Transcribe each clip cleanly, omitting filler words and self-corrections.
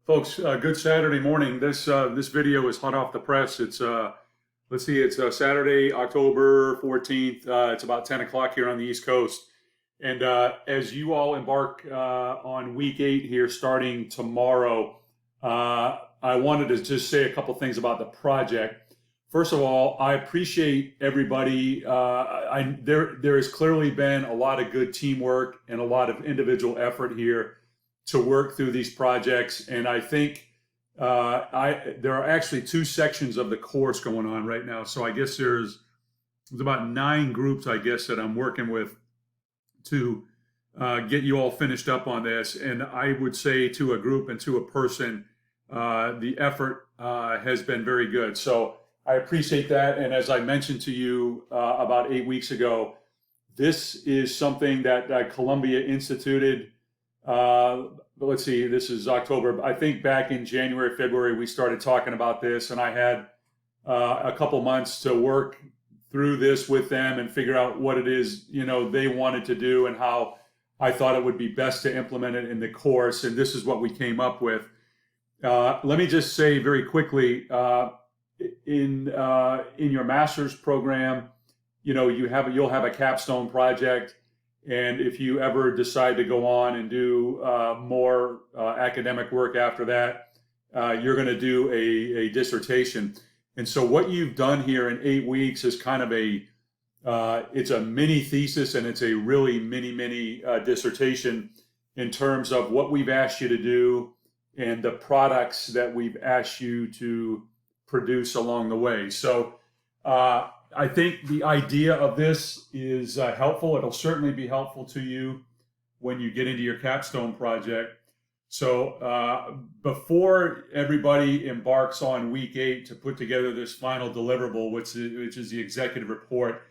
Folks, good Saturday morning. This video is hot off the press. Let's see, it's Saturday, October 14th. It's about 10 o'clock here on the East Coast. And as you all embark on week 8 here starting tomorrow, I wanted to just say a couple things about the project. First of all, I appreciate everybody. There has clearly been a lot of good teamwork and a lot of individual effort here to work through these projects. And I think there are actually 2 sections of the course going on right now. So I guess there's about 9 groups, I guess, that I'm working with to get you all finished up on this. And I would say to a group and to a person, the effort has been very good. So I appreciate that. And as I mentioned to you about 8 weeks ago, this is something that Columbia instituted. Let's see, this is October. I think back in January, February, we started talking about this, and I had a couple months to work through this with them and figure out what it is, they wanted to do and how I thought it would be best to implement it in the course. And this is what we came up with. Let me just say very quickly, in your master's program, you'll have a capstone project. And if you ever decide to go on and do more academic work after that, you're going to do a dissertation. And so what you've done here in 8 weeks is kind of it's a mini thesis, and it's a really mini dissertation in terms of what we've asked you to do and the products that we've asked you to produce along the way. So I think the idea of this is helpful. It'll certainly be helpful to you when you get into your capstone project. So before everybody embarks on week 8 to put together this final deliverable, which is the executive report,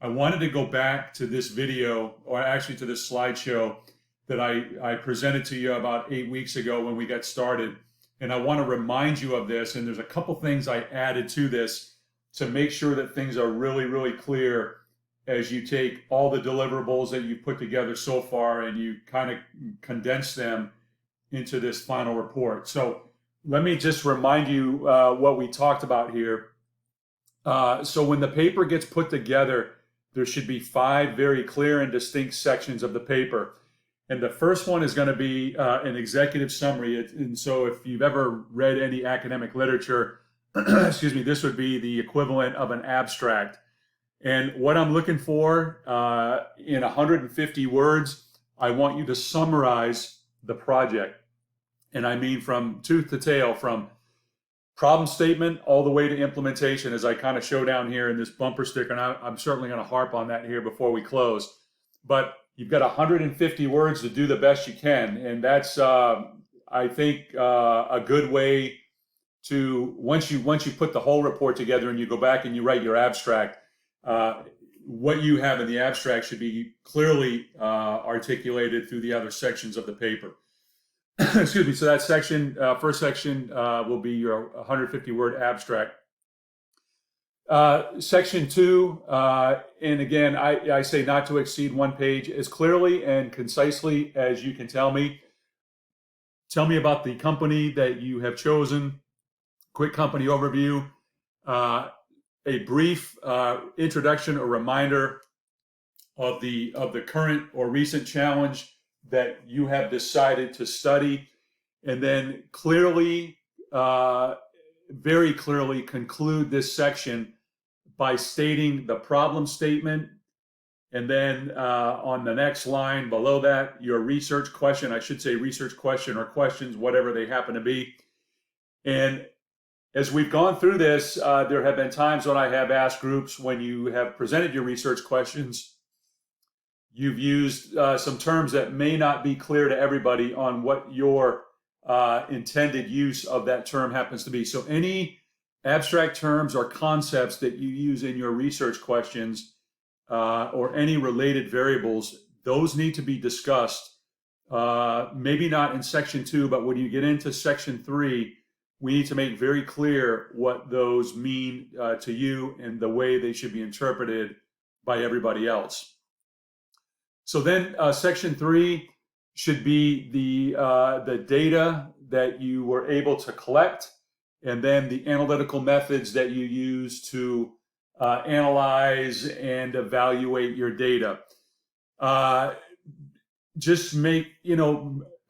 I wanted to go back to this video, or actually to this slideshow that I presented to you about 8 weeks ago when we got started. And I want to remind you of this. And there's a couple things I added to this to make sure that things are really clear as you take all the deliverables that you've put together so far and you kind of condense them into this final report. So let me just remind you what we talked about here. So when the paper gets put together, there should be 5 very clear and distinct sections of the paper. And the first one is going to be an executive summary. And so if you've ever read any academic literature, excuse me, this would be the equivalent of an abstract. And what I'm looking for in 150 words, I want you to summarize the project. And I mean from tooth to tail, from problem statement all the way to implementation, as I kind of show down here in this bumper sticker. And I'm certainly going to harp on that here before we close. But you've got 150 words to do the best you can. And that's, I think, a good way to, once you put the whole report together and you go back and you write your abstract, what you have in the abstract should be clearly articulated through the other sections of the paper. Excuse me. So that section, first section, will be your 150-word abstract. Section 2, and again, I say not to exceed 1 page, as clearly and concisely as you can tell me. Tell me about the company that you have chosen. Quick company overview, a brief introduction or reminder of the current or recent challenge that you have decided to study, and then clearly, very clearly conclude this section by stating the problem statement, and then on the next line below that, your research question. I should say research question or questions, whatever they happen to be. And as we've gone through this, there have been times when I have asked groups, when you have presented your research questions, you've used some terms that may not be clear to everybody on what your intended use of that term happens to be. So any abstract terms or concepts that you use in your research questions or any related variables, those need to be discussed. Maybe not in section 2, but when you get into section 3, we need to make very clear what those mean to you and the way they should be interpreted by everybody else. So then section 3 should be the data that you were able to collect, and then the analytical methods that you use to analyze and evaluate your data. Just make,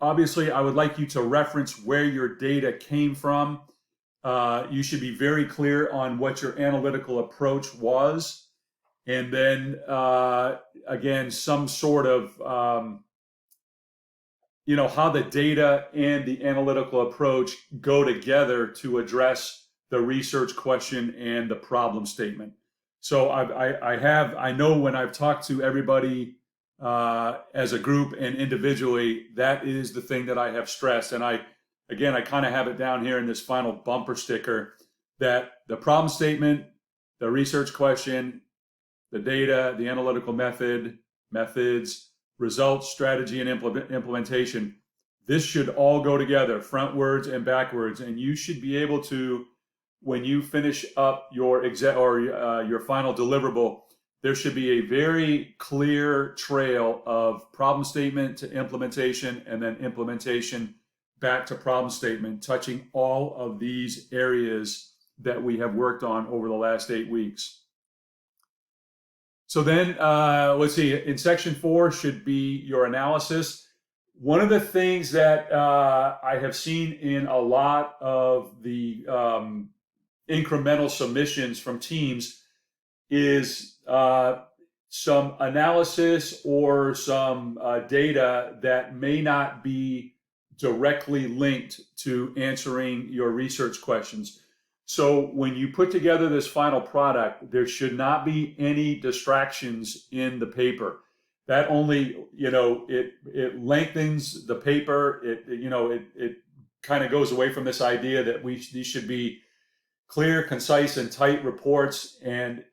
obviously I would like you to reference where your data came from. You should be very clear on what your analytical approach was. And then, again, some sort of, how the data and the analytical approach go together to address the research question and the problem statement. So I know when I've talked to everybody as a group and individually, that is the thing that I have stressed. And I kind of have it down here in this final bumper sticker, that the problem statement, the research question, the data, the analytical methods, results, strategy, and implementation. This should all go together, frontwards and backwards. And you should be able to, when you finish up your your final deliverable, there should be a very clear trail of problem statement to implementation, and then implementation back to problem statement, touching all of these areas that we have worked on over the last 8 weeks. So then, let's see, in section 4 should be your analysis. One of the things that I have seen in a lot of the incremental submissions from teams is some analysis or some data that may not be directly linked to answering your research questions. So when you put together this final product, there should not be any distractions in the paper. That only, it lengthens the paper. It kind of goes away from this idea that these should be clear, concise, and tight reports. And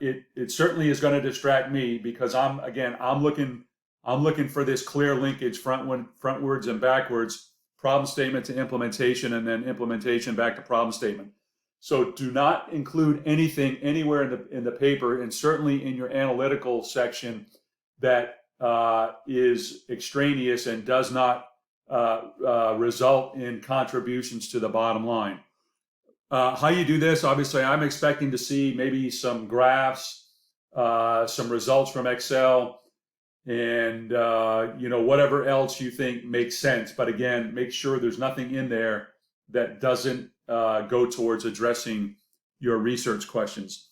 it certainly is going to distract me, because I'm looking for this clear linkage, frontwards and backwards, problem statement to implementation, and then implementation back to problem statement. So do not include anything anywhere in the paper, and certainly in your analytical section, that is extraneous and does not result in contributions to the bottom line. How you do this, obviously, I'm expecting to see maybe some graphs, some results from Excel, and whatever else you think makes sense. But again, make sure there's nothing in there that doesn't go towards addressing your research questions.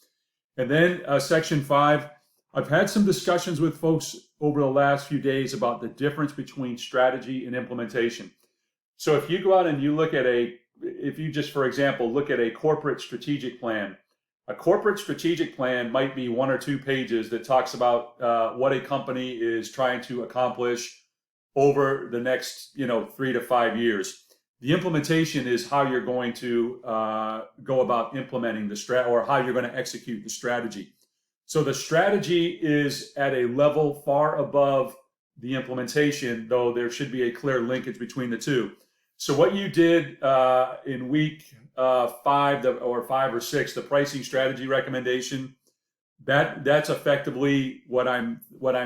And then section 5, I've had some discussions with folks over the last few days about the difference between strategy and implementation. So if you go out and you look at if you just, for example, look at a corporate strategic plan, a corporate strategic plan might be 1 or 2 pages that talks about what a company is trying to accomplish over the next 3 to 5 years. The implementation is how you're going to go about implementing the or how you're going to execute the strategy. So the strategy is at a level far above the implementation, though there should be a clear linkage between the two. So what you did in week 5 or 5 or 6, the pricing strategy recommendation, that's effectively what I'm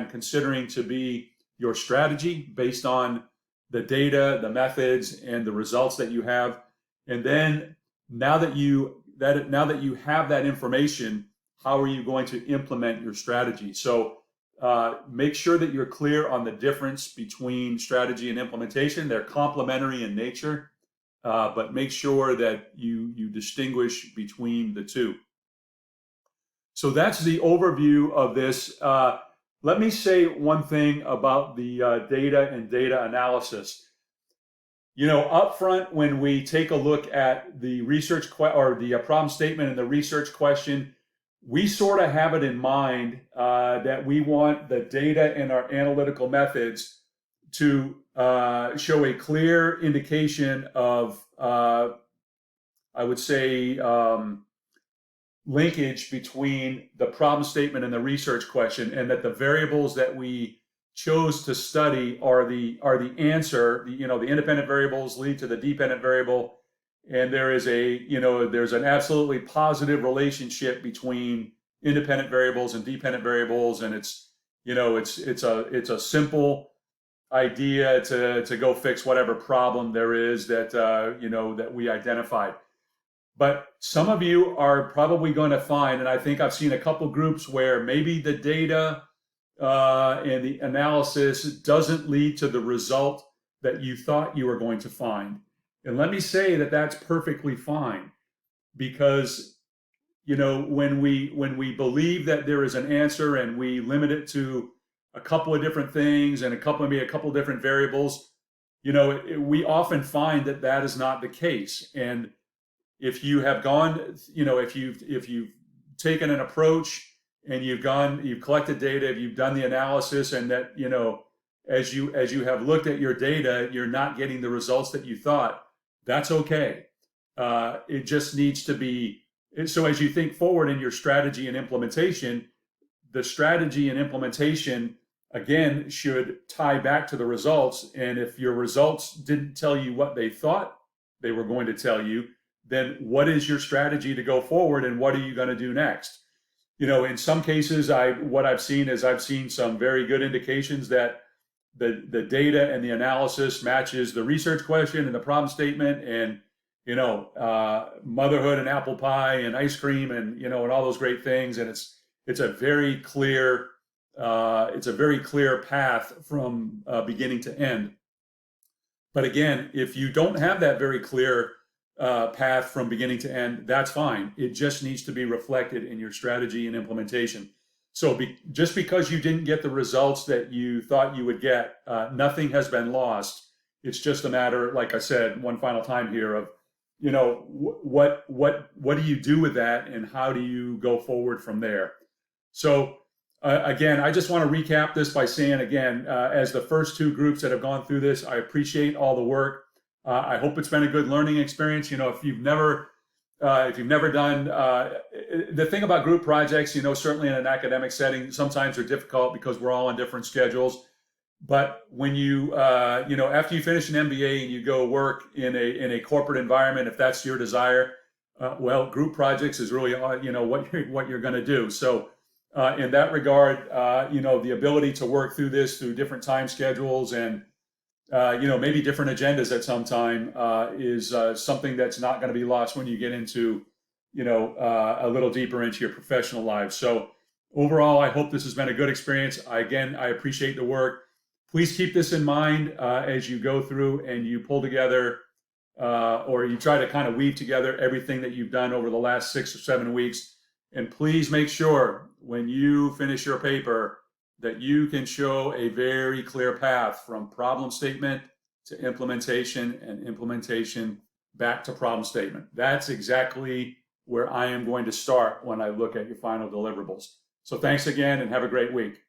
considering to be your strategy based on the data, the methods, and the results that you have. And then now that you have that information, how are you going to implement your strategy? So make sure that you're clear on the difference between strategy and implementation. They're complementary in nature, but make sure that you distinguish between the two. So that's the overview of this. Let me say one thing about the data and data analysis. Up front, when we take a look at the research or the problem statement and the research question, we sort of have it in mind that we want the data and our analytical methods to show a clear indication of, I would say, linkage between the problem statement and the research question, and that the variables that we chose to study are the answer. The independent variables lead to the dependent variable, and there's an absolutely positive relationship between independent variables and dependent variables, and it's a simple idea to go fix whatever problem there is that that we identified. But some of you are probably going to find, and I think I've seen a couple groups where maybe the data and the analysis doesn't lead to the result that you thought you were going to find. And let me say that that's perfectly fine, because when we believe that there is an answer and we limit it to a couple of different things and maybe a couple of different variables, we often find that that is not the case. And if you have gone, if you've taken an approach and you've collected data, you've done the analysis, and that as you have looked at your data, you're not getting the results that you thought, that's okay. It just needs to be. So as you think forward in your strategy and implementation, the strategy and implementation again should tie back to the results. And if your results didn't tell you what they thought they were going to tell you, then what is your strategy to go forward, and what are you going to do next? In some cases, what I've seen some very good indications that the data and the analysis matches the research question and the problem statement, and motherhood and apple pie and ice cream and and all those great things, and it's a very clear path from beginning to end. But again, if you don't have that very clear path from beginning to end, that's fine. It just needs to be reflected in your strategy and implementation. So just because you didn't get the results that you thought you would get, nothing has been lost. It's just a matter, like I said, one final time here, of what do you do with that, and how do you go forward from there? So again, I just want to recap this by saying again, as the first two groups that have gone through this, I appreciate all the work. I hope it's been a good learning experience. If you've never done, the thing about group projects, certainly in an academic setting, sometimes they're difficult because we're all on different schedules. But when after you finish an MBA and you go work in a corporate environment, if that's your desire, group projects is really what you're going to do. So in that regard, the ability to work through this through different time schedules and maybe different agendas at some time is something that's not going to be lost when you get into, a little deeper into your professional lives. So overall, I hope this has been a good experience. I appreciate the work. Please keep this in mind as you go through and you pull together or you try to kind of weave together everything that you've done over the last 6 or 7 weeks. And please make sure when you finish your paper that you can show a very clear path from problem statement to implementation, and implementation back to problem statement. That's exactly where I am going to start when I look at your final deliverables. So thanks again, and have a great week.